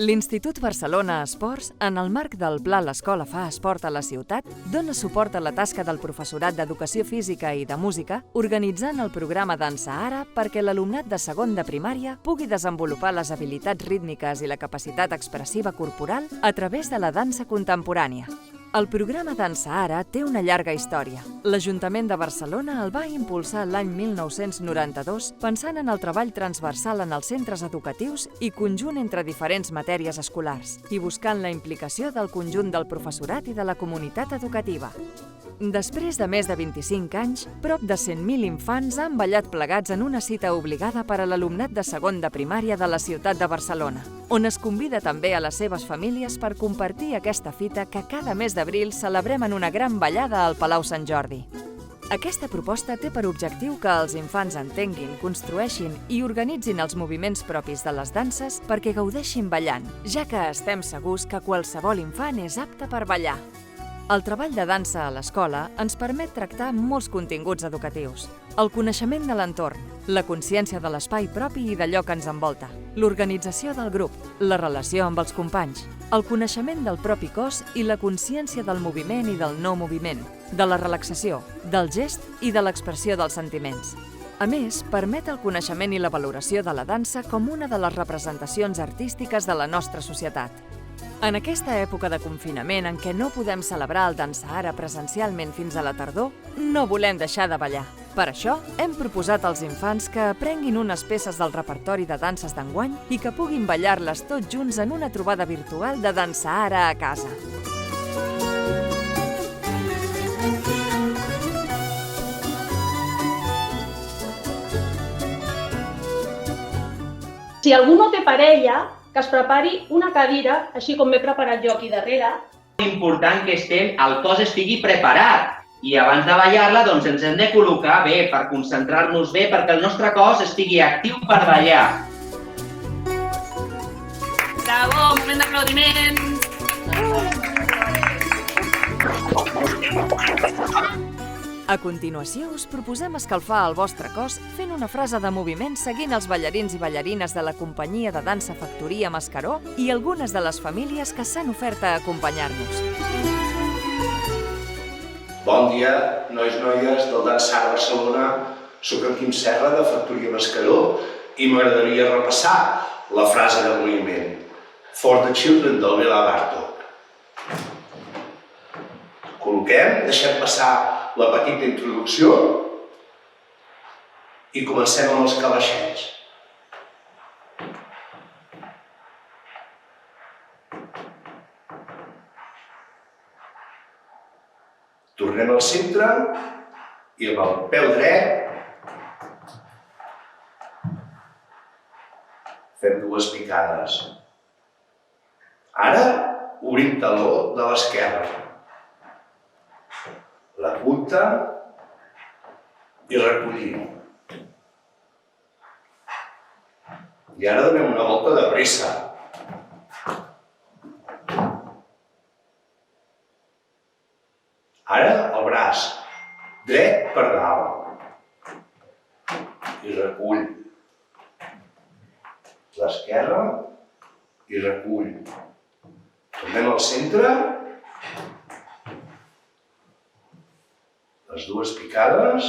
L'Institut Barcelona Esports, en el marc del Pla L'Escola fa esport a la ciutat, dona suport a la tasca del professorat d'Educació Física i de Música, organitzant el programa Dansa Ara perquè l'alumnat de segon de primària pugui desenvolupar les habilitats rítmiques i la capacitat expressiva corporal a través de la dansa contemporània. El programa Dansa Ara té una llarga història. L'Ajuntament de Barcelona el va impulsar l'any 1992 pensant en el treball transversal en els centres educatius i conjunt entre diferents matèries escolars i buscant la implicació del conjunt del professorat i de la comunitat educativa. Després de més de 25 anys, prop de 100.000 infants han ballat plegats en una cita obligada per a l'alumnat de segon de primària de la ciutat de Barcelona, on es convida també a les seves famílies per compartir aquesta fita que cada mes d'abril celebrem en una gran ballada al Palau Sant Jordi. Aquesta proposta té per objectiu que els infants entenguin, construeixin i organitzin els moviments propis de les danses perquè gaudeixin ballant, ja que estem segurs que qualsevol infant és apte per ballar. El treball de dansa a l'escola ens permet tractar molts continguts educatius. El coneixement de l'entorn, la consciència de l'espai propi i d'allò que ens envolta, l'organització del grup, la relació amb els companys, el coneixement del propi cos i la consciència del moviment i del no moviment, de la relaxació, del gest i de l'expressió dels sentiments. A més, permet el coneixement i la valoració de la dansa com una de les representacions artístiques de la nostra societat. En aquesta època de confinament en què no podem celebrar el Dansa Ara presencialment fins a la tardor, no volem deixar de ballar. Per això, hem proposat als infants que aprenguin unes peces del repertori de danses d'enguany i que puguin ballar-les tots junts en una trobada virtual de Dansa Ara a casa. Si algú no té parella, que es prepari una cadira, així com m'he preparat jo aquí darrere. Important que el cos estigui preparat i abans de ballar-la doncs ens hem de col·locar bé per concentrar-nos bé perquè el nostre cos estigui actiu per ballar. Bravo, moment d'aplaudiments! A continuació, us proposem escalfar el vostre cos fent una frase de moviment seguint els ballarins i ballarines de la companyia de dansa Factoria Mascaró i algunes de les famílies que s'han ofert a acompanyar-nos. Bon dia, nois i noies del Dansa Ara Barcelona. Soc en Quim Serra de Factoria Mascaró i m'agradaria repassar la frase de moviment For the Children del Bela Bartók. Col·loquem, deixem passar la petita introducció i comencem amb els calaixets. Tornem al centre i amb el peu dret fem dues picades. Ara obrim taló de l'esquerra. La punta i recollim. I ara donem una volta de pressa. Ara el braç dret per dalt i recull. L'esquerra i recull. Tornem al centre. Les dues picades,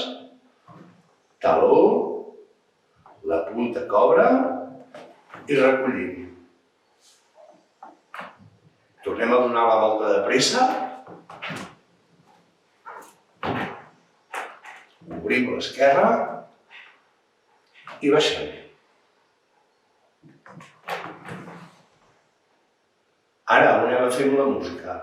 taló, la punta cobra i recollim. Tornem a donar la volta de pressa. Obrim l'esquerra i baixem. Ara anem a fer la música.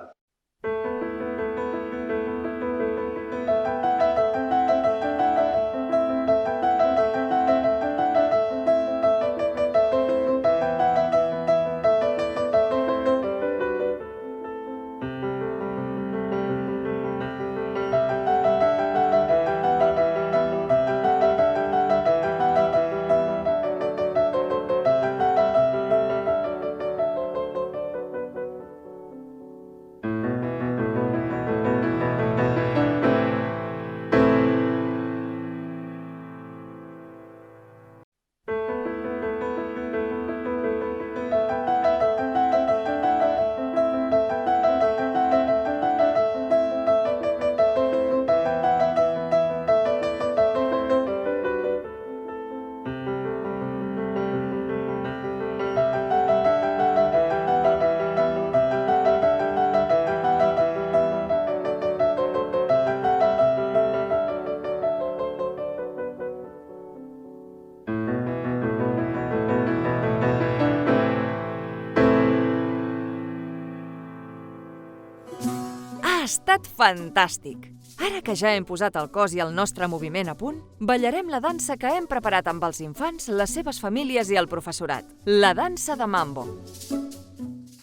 Ha estat fantàstic! Ara que ja hem posat el cos i el nostre moviment a punt, ballarem la dansa que hem preparat amb els infants, les seves famílies i el professorat. La dansa de Mambo.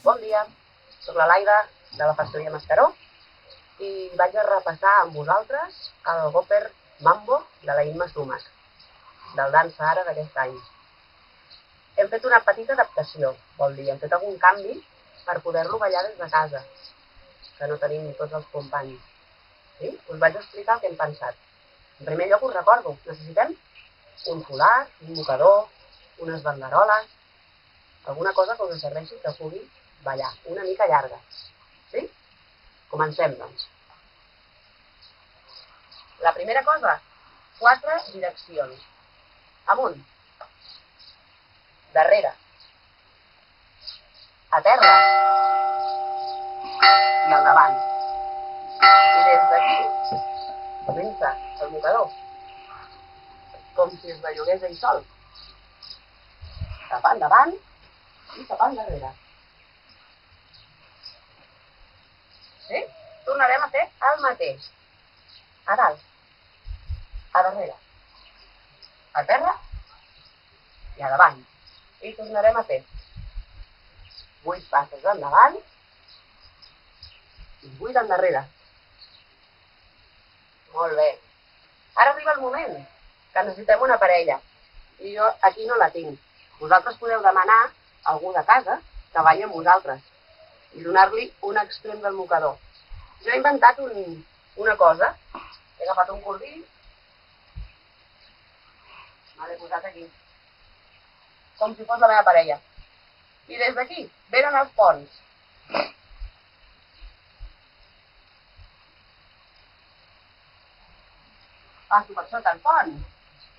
Bon dia, soc la Laida de la Factoria Mascaró i vaig a repassar amb vosaltres el Goper Mambo de la Imma Sumac, del Dansa Ara d'aquest any. Hem fet una petita adaptació, vol dir, hem fet algun canvi per poder-lo ballar des de casa, que no tenim tots els companys. Sí? Us vaig explicar el que hem pensat. En primer lloc us recordo, necessitem un folat, un mocador, unes banderoles, alguna cosa que us serveixi que pugui ballar, una mica llarga. Sí? Comencem, doncs. La primera cosa, 4 direccions. Amunt, darrere, a terra i al davant. I des d'aquí comença el mocador, com si es bellugués ell sol. Cap endavant i cap endarrere. Sí? Tornarem a fer el mateix. A dalt, a darrere, a terra i a davant. I tornarem a fer 8 passes endavant i 8 endarrere. Molt bé. Ara arriba el moment que necessitem una parella. I jo aquí no la tinc. Vosaltres podeu demanar a algú de casa que balli amb vosaltres i donar-li un extrem del mocador. Jo he inventat una cosa. He agafat un cordill, me l'he posat aquí, com si fos la meva parella. I des d'aquí venen els ponts. Passo per sota el pont.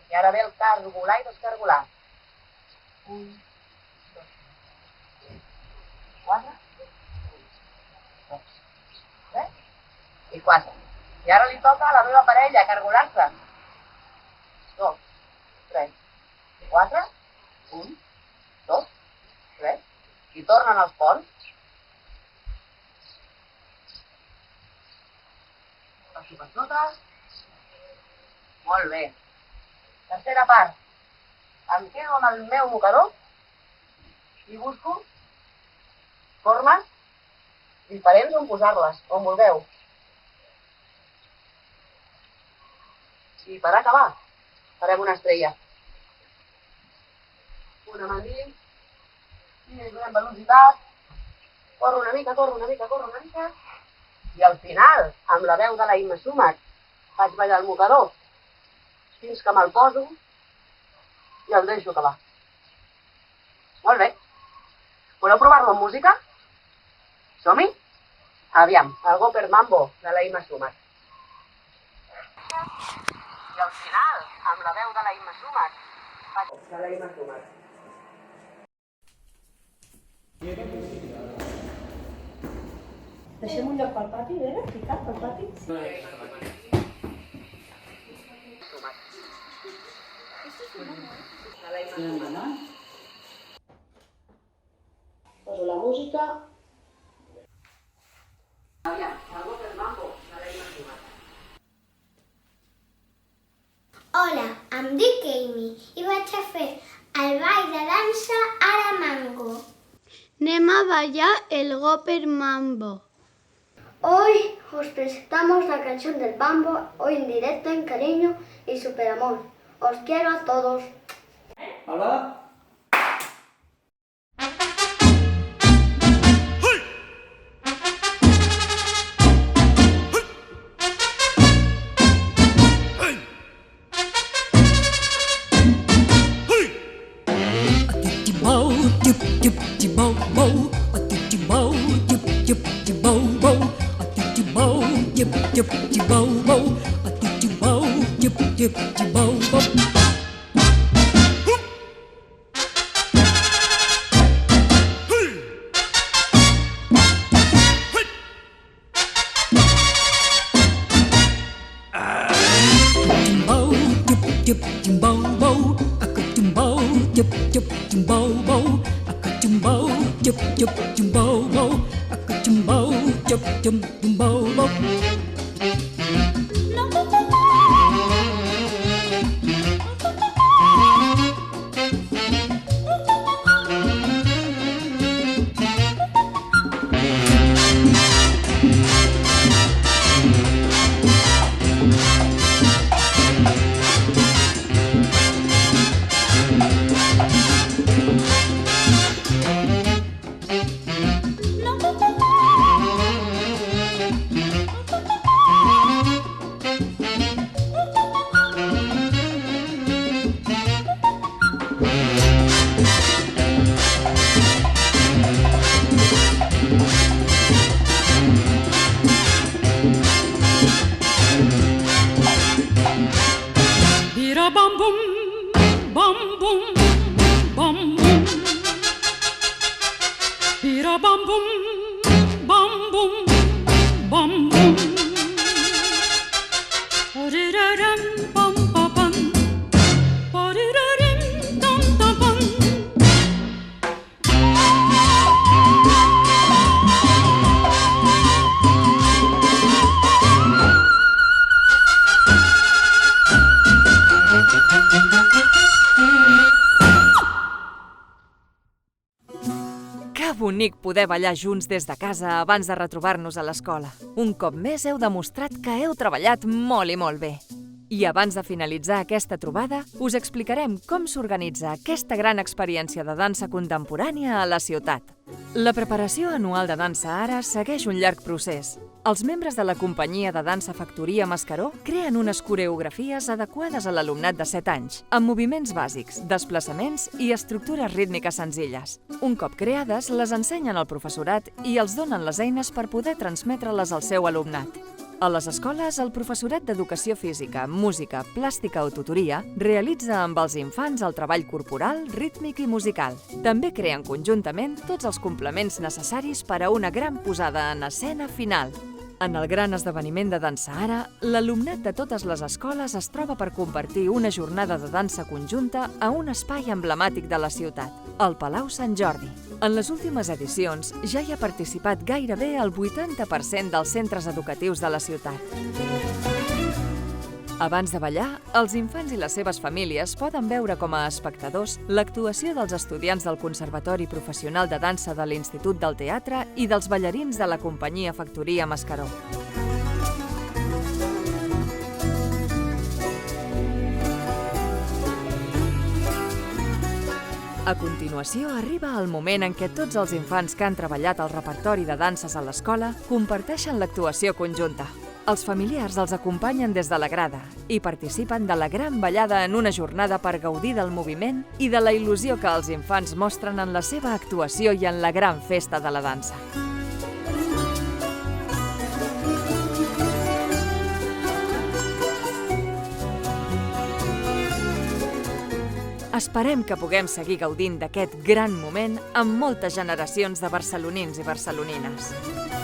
I ara ve el cargolar i descargolar. 1, 2, 4, 2, 3 i 4. I ara li toca a la meva parella cargolar-se. 2, 3, 4, 1, 2, 3. I tornen els ponts. Passo per sota. Molt bé. Tercera part. Em quedo amb el meu mocador i busco formes diferents on posar-les, on vulgueu. I per acabar, farem una estrella. Una mandil, i donem velocitat, corro una mica, corro una mica, corro una mica, i al final, amb la veu de la Imma Sumac, faig ballar el mocador, fins que me'l poso i el deixo acabar. Molt bé. Voleu provar-lo amb música? Som-hi? Aviam, el Goper Mambo de la Imma Sumac. I al final, amb la veu de la Imma Sumac, de la Imma Sumac. Deixem un lloc pel pati, ficat pel pati. Poso la música. Hola, em dic Amy i vaig a fer el ball de dansa Ara Mango. Anem a ballar el Goper Mambo. Hoy os presentamos la canción del Mambo, hoy en directo, en cariño y superamor. Os quiero a todos. Hola. Jumbo, Que bonic poder ballar junts des de casa abans de retrobar-nos a l'escola. Un cop més heu demostrat que heu treballat molt i molt bé. I abans de finalitzar aquesta trobada, us explicarem com s'organitza aquesta gran experiència de dansa contemporània a la ciutat. La preparació anual de Dansa Ara segueix un llarg procés. Els membres de la companyia de dansa Factoria Mascaró creen unes coreografies adequades a l'alumnat de 7 anys, amb moviments bàsics, desplaçaments i estructures rítmiques senzilles. Un cop creades, les ensenyen al professorat i els donen les eines per poder transmetre-les al seu alumnat. A les escoles, el professorat d'Educació Física, Música, Plàstica o Tutoria realitza amb els infants el treball corporal, rítmic i musical. També creen conjuntament tots els complements necessaris per a una gran posada en escena final. En el gran esdeveniment de Dansa Ara, l'alumnat de totes les escoles es troba per compartir una jornada de dansa conjunta a un espai emblemàtic de la ciutat, el Palau Sant Jordi. En les últimes edicions ja hi ha participat gairebé el 80% dels centres educatius de la ciutat. Abans de ballar, els infants i les seves famílies poden veure com a espectadors l'actuació dels estudiants del Conservatori Professional de Dansa de l'Institut del Teatre i dels ballarins de la companyia Factoria Mascaró. A continuació, arriba el moment en què tots els infants que han treballat el repertori de danses a l'escola comparteixen l'actuació conjunta. Els familiars els acompanyen des de la grada i participen de la gran ballada en una jornada per gaudir del moviment i de la il·lusió que els infants mostren en la seva actuació i en la gran festa de la dansa. Esperem que puguem seguir gaudint d'aquest gran moment amb moltes generacions de barcelonins i barcelonines.